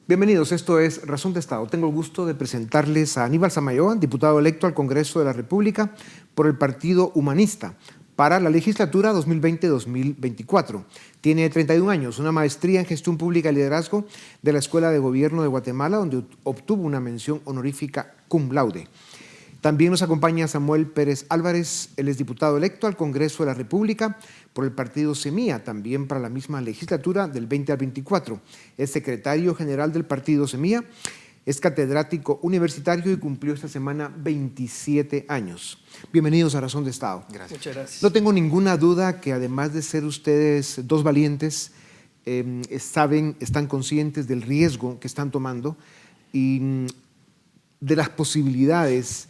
Bienvenidos, esto es Razón de Estado. Tengo el gusto de presentarles a Aníbal Samayoa, diputado electo al Congreso de la República por el Partido Humanista para la legislatura 2020-2024. Tiene 31 años, una maestría en Gestión Pública y Liderazgo de la Escuela de Gobierno de Guatemala, donde obtuvo una mención honorífica cum laude. También nos acompaña Samuel Pérez Álvarez, él es diputado electo al Congreso de la República por el partido Semilla, también para la misma legislatura del 20 al 24. Es secretario general del partido Semilla, es catedrático universitario y cumplió esta semana 27 años. Bienvenidos a Razón de Estado. Gracias. Muchas gracias. No tengo ninguna duda que además de ser ustedes dos valientes, están conscientes del riesgo que están tomando y de las posibilidades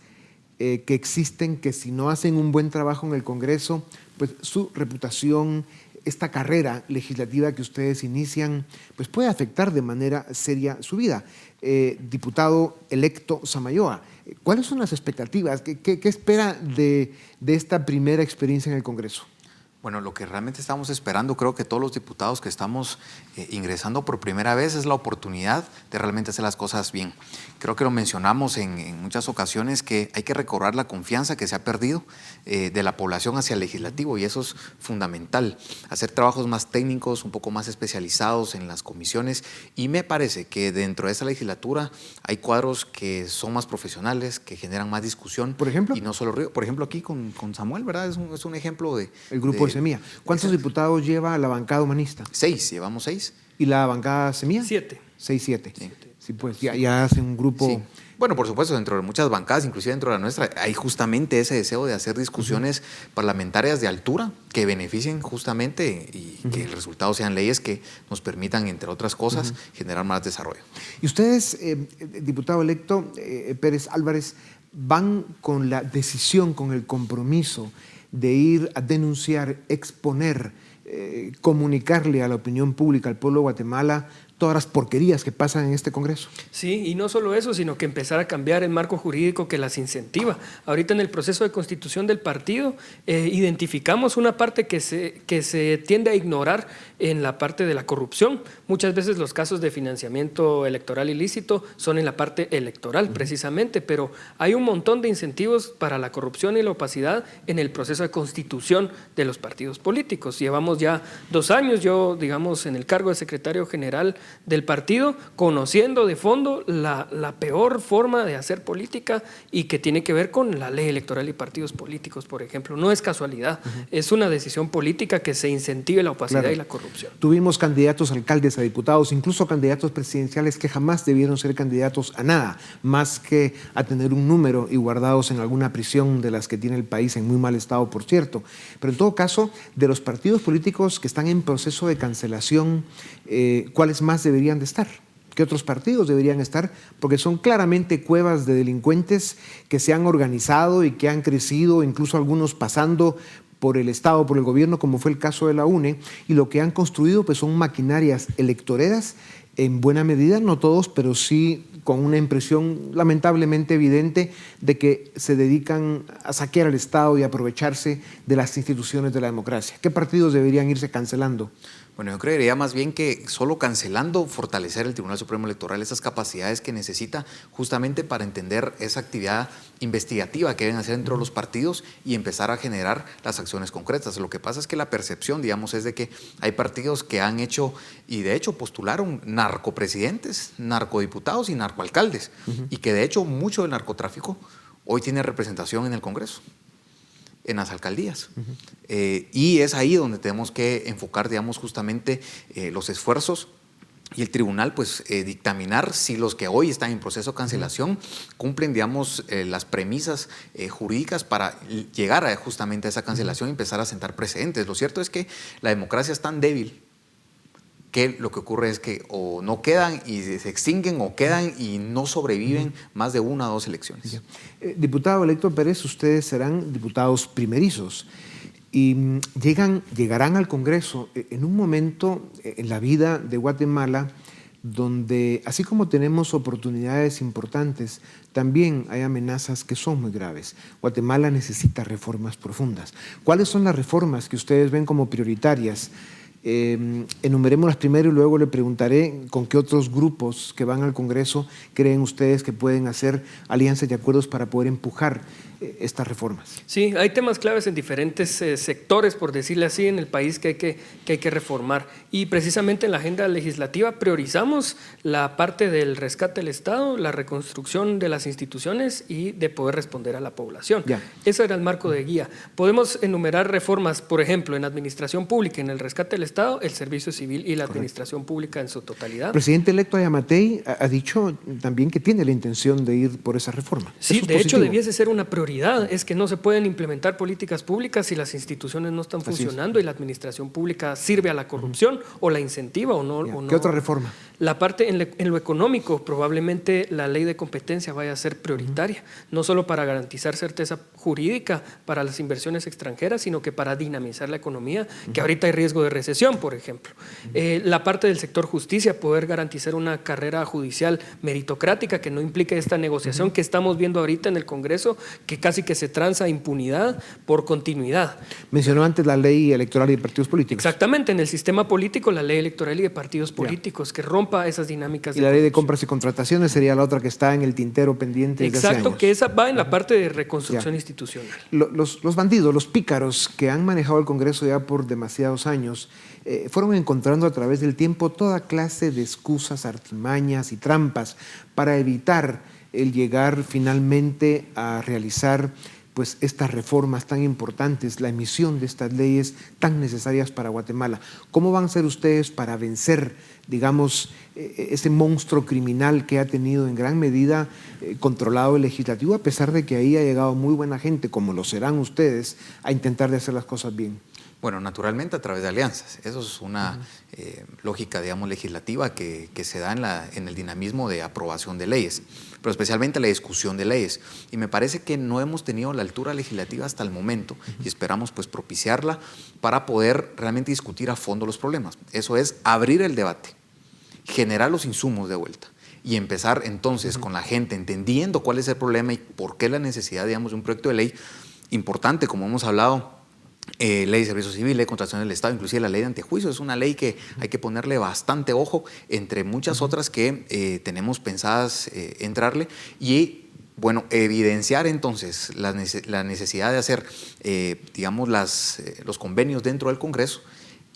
que existen, que si no hacen un buen trabajo en el Congreso, pues su reputación, esta carrera legislativa que ustedes inician, pues puede afectar de manera seria su vida. Diputado electo Samayoa, ¿cuáles son las expectativas? ¿Qué espera de esta primera experiencia en el Congreso? Bueno, lo que realmente estamos esperando, creo que todos los diputados que estamos ingresando por primera vez, es la oportunidad de realmente hacer las cosas bien. Creo que lo mencionamos en muchas ocasiones, que hay que recobrar la confianza que se ha perdido de la población hacia el legislativo, y eso es fundamental. Hacer trabajos más técnicos, un poco más especializados en las comisiones, y me parece que dentro de esa legislatura hay cuadros que son más profesionales, que generan más discusión. ¿Por ejemplo? Y no solo ruido. Por ejemplo, aquí con Samuel, ¿verdad? Es un ejemplo de... El grupo de Semilla. ¿Cuántos diputados lleva la bancada humanista? 6, llevamos 6. ¿Y la bancada Semilla? 7. 6, 7. Sí, pues ya hacen un grupo... Sí. Bueno, por supuesto, dentro de muchas bancadas, inclusive dentro de la nuestra, hay justamente ese deseo de hacer discusiones parlamentarias de altura que beneficien justamente y que el resultado sean leyes que nos permitan, entre otras cosas, generar más desarrollo. Y ustedes, diputado electo Pérez Álvarez, van con la decisión, con el compromiso de ir a denunciar, exponer, comunicarle a la opinión pública, al pueblo de Guatemala, todas las porquerías que pasan en este Congreso. Sí, y no solo eso, sino que empezar a cambiar el marco jurídico que las incentiva. Ahorita en el proceso de constitución del partido identificamos una parte que se tiende a ignorar en la parte de la corrupción. Muchas veces los casos de financiamiento electoral ilícito son en la parte electoral precisamente, pero hay un montón de incentivos para la corrupción y la opacidad en el proceso de constitución de los partidos políticos. Llevamos ya 2 años, yo digamos en el cargo de secretario general del partido, conociendo de fondo la peor forma de hacer política, y que tiene que ver con la ley electoral y partidos políticos, por ejemplo. No es casualidad, es una decisión política que se incentive la opacidad y la corrupción. Tuvimos candidatos a alcaldes, a diputados, incluso candidatos presidenciales que jamás debieron ser candidatos a nada, más que a tener un número y guardados en alguna prisión de las que tiene el país, en muy mal estado, por cierto. Pero en todo caso, de los partidos políticos que están en proceso de cancelación, ¿cuáles más deberían de estar? ¿Qué otros partidos deberían estar? Porque son claramente cuevas de delincuentes que se han organizado y que han crecido, incluso algunos pasando por el Estado, por el gobierno, como fue el caso de la UNE, y lo que han construido pues son maquinarias electoreras, en buena medida, no todos, pero sí con una impresión lamentablemente evidente de que se dedican a saquear al Estado y aprovecharse de las instituciones de la democracia. ¿Qué partidos deberían irse cancelando? Bueno, yo creería más bien que solo cancelando, fortalecer el Tribunal Supremo Electoral, esas capacidades que necesita justamente para entender esa actividad investigativa que deben hacer dentro de los partidos y empezar a generar las acciones concretas. Lo que pasa es que la percepción, digamos, es de que hay partidos que han hecho, y de hecho postularon, narcopresidentes, narcodiputados y narcoalcaldes, y que de hecho mucho del narcotráfico hoy tiene representación en el Congreso, en las alcaldías. Y es ahí donde tenemos que enfocar, digamos, justamente los esfuerzos, y el tribunal pues dictaminar si los que hoy están en proceso de cancelación cumplen, digamos, las premisas jurídicas para llegar justamente a esa cancelación y empezar a sentar precedentes. Lo cierto es que la democracia es tan débil que lo que ocurre es que o no quedan y se extinguen, o quedan y no sobreviven más de 1 o 2 elecciones. Diputado electo Pérez, ustedes serán diputados primerizos y llegarán al Congreso en un momento en la vida de Guatemala donde, así como tenemos oportunidades importantes, también hay amenazas que son muy graves. Guatemala necesita reformas profundas. ¿Cuáles son las reformas que ustedes ven como prioritarias Enumerémoslas primero y luego le preguntaré con qué otros grupos que van al Congreso creen ustedes que pueden hacer alianzas y acuerdos para poder empujar estas reformas. Sí, hay temas claves en diferentes sectores, por decirle así, en el país que hay que reformar. Y precisamente en la agenda legislativa priorizamos la parte del rescate del Estado, la reconstrucción de las instituciones y de poder responder a la población. Ya. Ese era el marco de guía. Podemos enumerar reformas, por ejemplo, en administración pública, en el rescate del Estado, el servicio civil y la administración pública en su totalidad. El presidente electo Yamatei ha dicho también que tiene la intención de ir por esa reforma. Sí, Eso es de hecho positivo. debiese ser una prioridad. Es que no se pueden implementar políticas públicas si las instituciones no están funcionando y la administración pública sirve a la corrupción o la incentiva o no. ¿Qué otra reforma? La parte en lo económico, probablemente la ley de competencia vaya a ser prioritaria, no solo para garantizar certeza jurídica para las inversiones extranjeras, sino que para dinamizar la economía, que ahorita hay riesgo de recesión, por ejemplo. La parte del sector justicia, poder garantizar una carrera judicial meritocrática que no implique esta negociación que estamos viendo ahorita en el Congreso, que casi que se tranza impunidad por continuidad. Mencionó antes la ley electoral y de partidos políticos. Exactamente, en el sistema político, la ley electoral y de partidos políticos, que rompa esas dinámicas. Y la ley de compras y contrataciones sería la otra que está en el tintero pendiente desde hace Exacto, años. que esa va en la parte de reconstrucción institucional. Los bandidos, los pícaros que han manejado el Congreso ya por demasiados años, fueron encontrando a través del tiempo toda clase de excusas, artimañas y trampas para evitar el llegar finalmente a realizar pues estas reformas tan importantes, la emisión de estas leyes tan necesarias para Guatemala. ¿Cómo van a ser ustedes para vencer, digamos, ese monstruo criminal que ha tenido en gran medida controlado el legislativo, a pesar de que ahí ha llegado muy buena gente, como lo serán ustedes, a intentar de hacer las cosas bien? Bueno, naturalmente a través de alianzas. Eso es una lógica, digamos, legislativa que se da en el dinamismo de aprobación de leyes, pero especialmente la discusión de leyes. Y me parece que no hemos tenido la altura legislativa hasta el momento y esperamos pues propiciarla para poder realmente discutir a fondo los problemas. Eso es abrir el debate, generar los insumos de vuelta y empezar entonces con la gente entendiendo cuál es el problema y por qué la necesidad, digamos, de un proyecto de ley importante, como hemos hablado. Ley de servicio civil, ley de contratación del Estado, inclusive la ley de antejuicio, es una ley que hay que ponerle bastante ojo, entre muchas otras que tenemos pensadas entrarle, y bueno, evidenciar entonces la necesidad de hacer, digamos, los convenios dentro del Congreso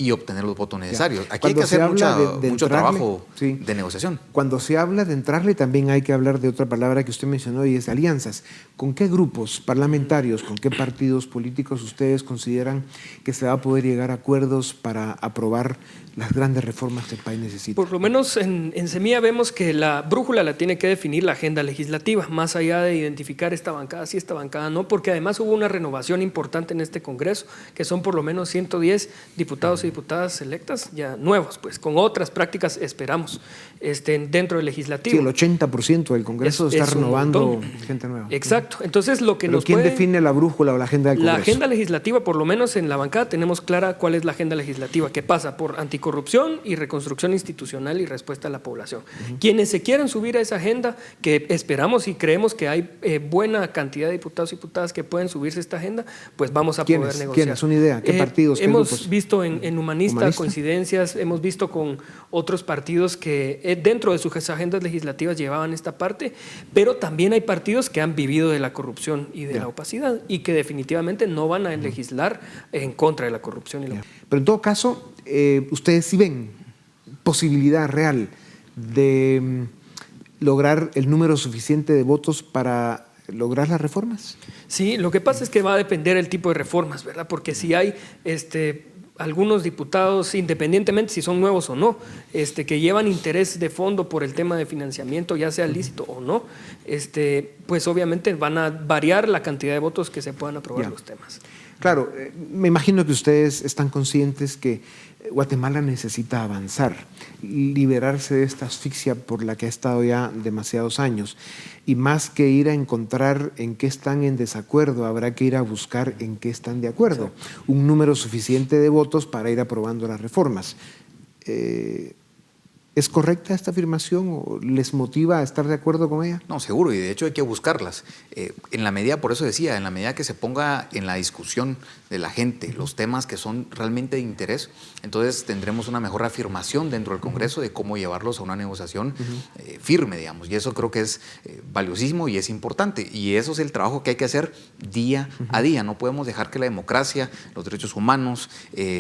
y obtener los votos necesarios. Aquí hay que hacer mucho trabajo de negociación. Cuando se habla de entrarle, también hay que hablar de otra palabra que usted mencionó y es alianzas. ¿Con qué grupos parlamentarios, con qué partidos políticos ustedes consideran que se va a poder llegar a acuerdos para aprobar las grandes reformas que el país necesita? Por lo menos en Semilla vemos que la brújula la tiene que definir la agenda legislativa, más allá de identificar esta bancada sí, esta bancada no, porque además hubo una renovación importante en este Congreso, que son por lo menos 110 diputados y diputadas electas ya nuevos, pues con otras prácticas esperamos dentro del legislativo. Sí, el 80% del Congreso está renovando gente nueva. Exacto. Entonces lo que ¿Pero quién define la brújula o la agenda del Congreso? La agenda legislativa, por lo menos en la bancada tenemos clara cuál es la agenda legislativa, que pasa por anticorrupción y reconstrucción institucional y respuesta a la población. Quienes se quieran subir a esa agenda, que esperamos y creemos que hay buena cantidad de diputados y diputadas que pueden subirse a esta agenda, pues vamos a poder negociar. ¿Quiénes? ¿Una idea? ¿Qué partidos? ¿Qué hemos grupos? visto en Humanista coincidencias, hemos visto con otros partidos que dentro de sus agendas legislativas llevaban esta parte, pero también hay partidos que han vivido de la corrupción y de la opacidad y que definitivamente no van a legislar en contra de la corrupción. Pero en todo caso, ustedes sí ven posibilidad real de lograr el número suficiente de votos para lograr las reformas. Sí, lo que pasa es que va a depender el tipo de reformas, ¿verdad? Porque si hay algunos diputados, independientemente si son nuevos o no, que llevan interés de fondo por el tema de financiamiento, ya sea lícito o no, pues obviamente van a variar la cantidad de votos que se puedan aprobar los temas. Claro, me imagino que ustedes están conscientes que Guatemala necesita avanzar, liberarse de esta asfixia por la que ha estado ya demasiados años, y más que ir a encontrar en qué están en desacuerdo, habrá que ir a buscar en qué están de acuerdo, un número suficiente de votos para ir aprobando las reformas. ¿Es correcta esta afirmación o les motiva a estar de acuerdo con ella? No, seguro, y de hecho hay que buscarlas. En la medida, por eso decía, en la medida que se ponga en la discusión de la gente los temas que son realmente de interés, entonces tendremos una mejor afirmación dentro del Congreso de cómo llevarlos a una negociación firme, digamos. Y eso creo que es valiosísimo y es importante. Y eso es el trabajo que hay que hacer día a día. No podemos dejar que la democracia, los derechos humanos,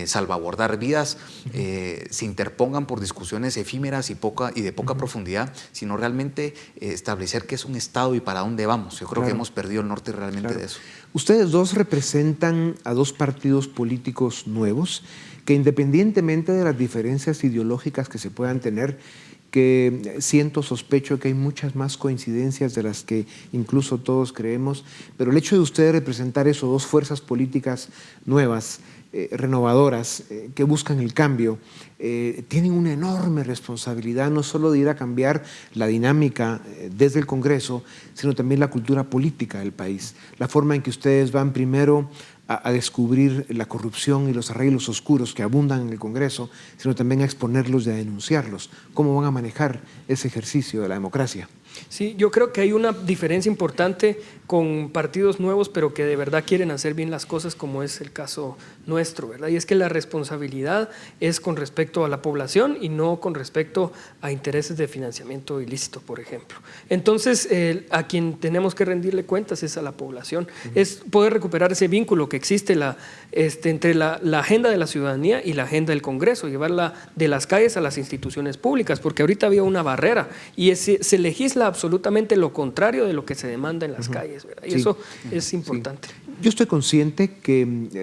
salvaguardar vidas, se interpongan por discusiones efímeras y de poca profundidad, sino realmente establecer qué es un Estado y para dónde vamos. Yo creo que hemos perdido el norte realmente de eso. Ustedes dos representan a dos partidos políticos nuevos que, independientemente de las diferencias ideológicas que se puedan tener, que sospecho que hay muchas más coincidencias de las que incluso todos creemos, pero el hecho de ustedes representar eso, dos fuerzas políticas nuevas, renovadoras, que buscan el cambio, tienen una enorme responsabilidad, no solo de ir a cambiar la dinámica desde el Congreso, sino también la cultura política del país, la forma en que ustedes van primero a descubrir la corrupción y los arreglos oscuros que abundan en el Congreso, sino también a exponerlos y a denunciarlos. ¿Cómo van a manejar ese ejercicio de la democracia? Sí, yo creo que hay una diferencia importante con partidos nuevos, pero que de verdad quieren hacer bien las cosas, como es el caso nuestro, ¿verdad? Y es que la responsabilidad es con respecto a la población y no con respecto a intereses de financiamiento ilícito, por ejemplo. Entonces, a quien tenemos que rendirle cuentas es a la población. Es poder recuperar ese vínculo que existe entre la agenda de la ciudadanía y la agenda del Congreso, llevarla de las calles a las instituciones públicas, porque ahorita había una barrera y se legisla absolutamente lo contrario de lo que se demanda en las calles, ¿verdad? Y eso es importante. Sí. Yo estoy consciente que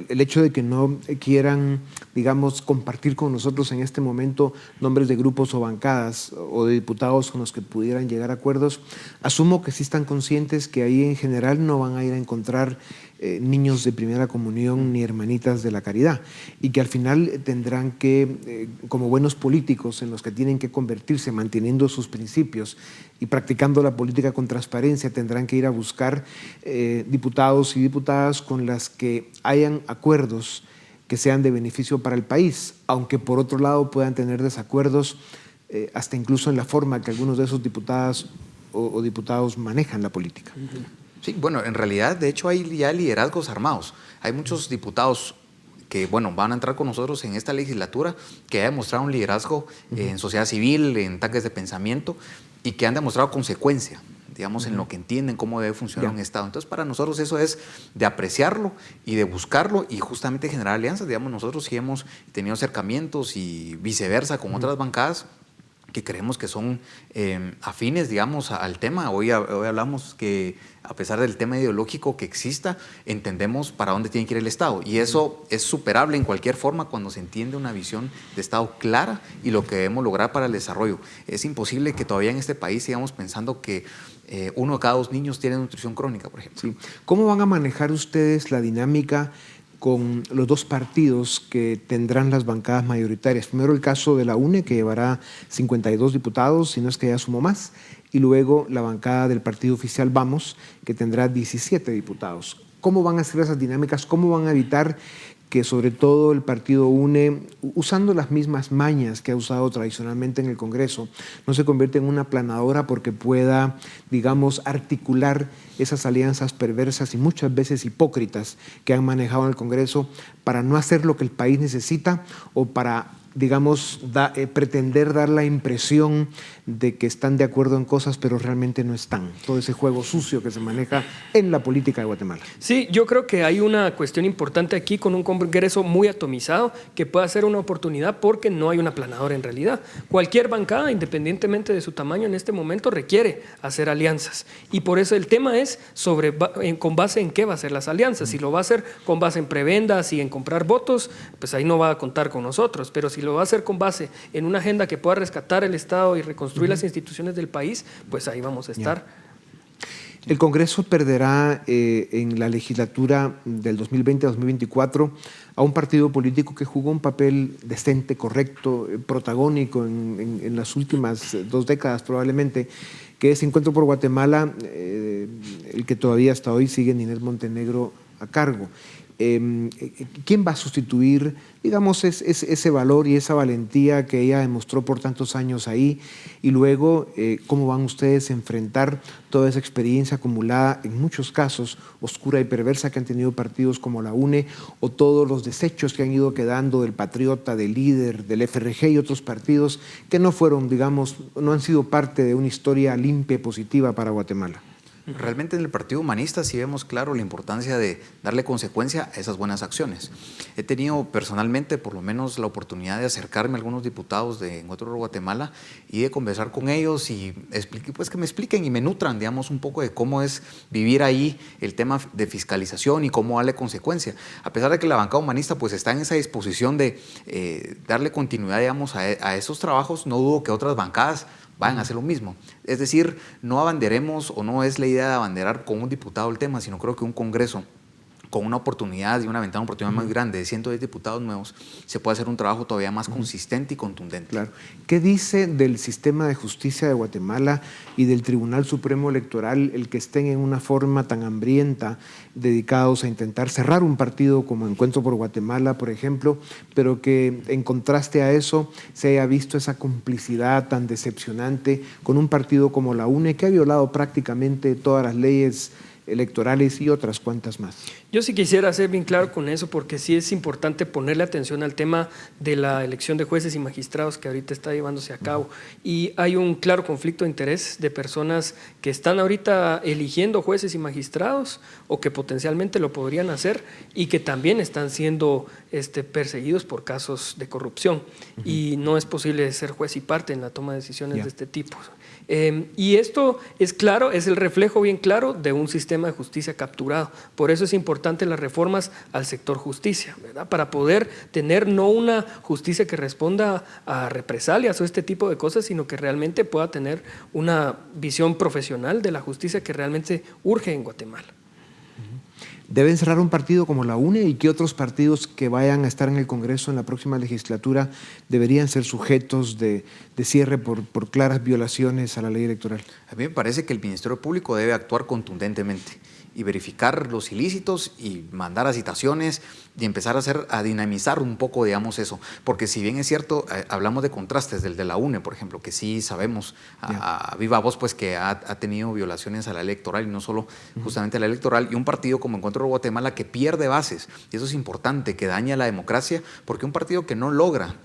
el hecho de que no quieran, digamos, compartir con nosotros en este momento nombres de grupos o bancadas o de diputados con los que pudieran llegar a acuerdos, asumo que sí están conscientes que ahí en general no van a ir a encontrar niños de primera comunión ni hermanitas de la caridad, y que al final tendrán que, como buenos políticos en los que tienen que convertirse, manteniendo sus principios y practicando la política con transparencia, tendrán que ir a buscar diputados y diputadas con las que hayan acuerdos que sean de beneficio para el país, aunque por otro lado puedan tener desacuerdos hasta incluso en la forma que algunos de esos diputadas o diputados manejan la política. Sí, bueno, en realidad, de hecho, hay ya liderazgos armados. Hay muchos diputados que, bueno, van a entrar con nosotros en esta legislatura, que han demostrado un liderazgo en sociedad civil, en tanques de pensamiento, y que han demostrado consecuencia, digamos, en lo que entienden cómo debe funcionar un Estado. Entonces, para nosotros eso es de apreciarlo y de buscarlo y justamente generar alianzas. Digamos, nosotros sí hemos tenido acercamientos y viceversa con otras bancadas que creemos que son afines, digamos, al tema. Hoy hablamos que a pesar del tema ideológico que exista, entendemos para dónde tiene que ir el Estado. Y eso es superable en cualquier forma cuando se entiende una visión de Estado clara y lo que debemos lograr para el desarrollo. Es imposible que todavía en este país sigamos pensando que 1 de cada 2 niños tiene nutrición crónica, por ejemplo. Sí. ¿Cómo van a manejar ustedes la dinámica con los dos partidos que tendrán las bancadas mayoritarias? Primero el caso de la UNE, que llevará 52 diputados, si no es que ya sumó más, y luego la bancada del partido oficial Vamos, que tendrá 17 diputados. ¿Cómo van a ser esas dinámicas? ¿Cómo van a evitar que sobre todo el partido UNE, usando las mismas mañas que ha usado tradicionalmente en el Congreso, no se convierta en una aplanadora porque pueda, digamos, articular esas alianzas perversas y muchas veces hipócritas que han manejado en el Congreso para no hacer lo que el país necesita o para, digamos, pretender dar la impresión de que están de acuerdo en cosas, pero realmente no están? Todo ese juego sucio que se maneja en la política de Guatemala. Sí, yo creo que hay una cuestión importante aquí con un Congreso muy atomizado que puede ser una oportunidad porque no hay una aplanadora en realidad. Cualquier bancada, independientemente de su tamaño en este momento, requiere hacer alianzas. Y por eso el tema es con base en qué va a ser las alianzas. Si lo va a hacer con base en prebendas y en comprar votos, pues ahí no va a contar con nosotros. Pero si lo va a hacer con base en una agenda que pueda rescatar el Estado y reconstruir las instituciones del país, pues ahí vamos a estar. El Congreso perderá en la legislatura del 2020-2024 a un partido político que jugó un papel decente, correcto, protagónico en las últimas 2 décadas probablemente, que es Encuentro por Guatemala, el que todavía hasta hoy sigue Ninés Montenegro a cargo. ¿quién va a sustituir, digamos, ese valor y esa valentía que ella demostró por tantos años ahí? Y luego, ¿cómo van ustedes a enfrentar toda esa experiencia acumulada, en muchos casos oscura y perversa, que han tenido partidos como la UNE, o todos los desechos que han ido quedando del Patriota, del Líder, del FRG y otros partidos que no fueron, digamos, no han sido parte de una historia limpia y positiva para Guatemala? Realmente en el Partido Humanista sí vemos claro la importancia de darle consecuencia a esas buenas acciones. He tenido personalmente por lo menos la oportunidad de acercarme a algunos diputados de Encuentro por Guatemala y de conversar con ellos y pues que me expliquen y me nutran, digamos, un poco de cómo es vivir ahí el tema de fiscalización y cómo darle consecuencia. A pesar de que la bancada humanista pues está en esa disposición de darle continuidad, digamos, a esos trabajos, no dudo que otras bancadas van a hacer lo mismo. Es decir, no abanderemos o no es la idea de abanderar con un diputado el tema, sino creo que un Congreso con una oportunidad y una ventana de oportunidad más grande de 110 diputados nuevos, se puede hacer un trabajo todavía más consistente y contundente. Claro. ¿Qué dice del sistema de justicia de Guatemala y del Tribunal Supremo Electoral el que estén en una forma tan hambrienta, dedicados a intentar cerrar un partido como Encuentro por Guatemala, por ejemplo, pero que en contraste a eso se haya visto esa complicidad tan decepcionante con un partido como la UNE, que ha violado prácticamente todas las leyes electorales y otras cuantas más? Yo sí quisiera ser bien claro con eso, porque sí es importante ponerle atención al tema de la elección de jueces y magistrados que ahorita está llevándose a cabo. Y hay un claro conflicto de interés de personas que están ahorita eligiendo jueces y magistrados o que potencialmente lo podrían hacer y que también están siendo perseguidos por casos de corrupción. Y no es posible ser juez y parte en la toma de decisiones de este tipo. Y esto es claro, es el reflejo bien claro de un sistema de justicia capturado. Por eso es importante las reformas al sector justicia, ¿verdad? Para poder tener no una justicia que responda a represalias o este tipo de cosas, sino que realmente pueda tener una visión profesional de la justicia que realmente urge en Guatemala. ¿Deben cerrar un partido como la UNE? ¿Y qué otros partidos que vayan a estar en el Congreso en la próxima legislatura deberían ser sujetos de cierre por claras violaciones a la ley electoral? A mí me parece que el Ministerio Público debe actuar contundentemente y verificar los ilícitos y mandar a citaciones y empezar a dinamizar un poco, digamos, eso. Porque si bien es cierto, hablamos de contrastes del de la UNE, por ejemplo, que sí sabemos a viva voz pues, que ha tenido violaciones a la ley electoral y no solo justamente a la electoral, y un partido como Encuentro por Guatemala que pierde bases, y eso es importante, que daña la democracia, porque un partido que no logra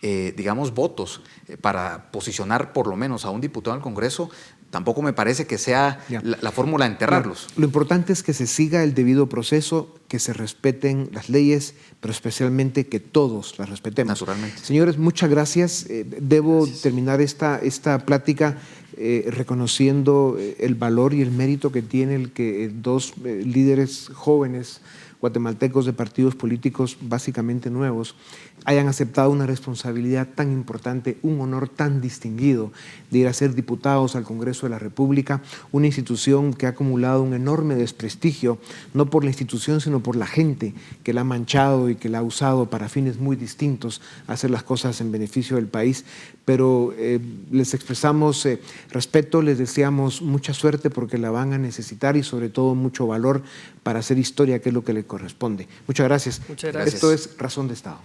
digamos, votos para posicionar por lo menos a un diputado al Congreso, tampoco me parece que sea la fórmula de enterrarlos. Lo importante es que se siga el debido proceso, que se respeten las leyes, pero especialmente que todos las respetemos. Naturalmente. Señores, muchas gracias. Debo terminar esta plática reconociendo el valor y el mérito que tiene el que dos líderes jóvenes guatemaltecos de partidos políticos básicamente nuevos hayan aceptado una responsabilidad tan importante, un honor tan distinguido de ir a ser diputados al Congreso de la República, una institución que ha acumulado un enorme desprestigio, no por la institución, sino por la gente que la ha manchado y que la ha usado para fines muy distintos, a hacer las cosas en beneficio del país. Pero les expresamos respeto, les deseamos mucha suerte porque la van a necesitar y sobre todo mucho valor para hacer historia, que es lo que le corresponde. Muchas gracias. Muchas gracias. Esto es Razón de Estado.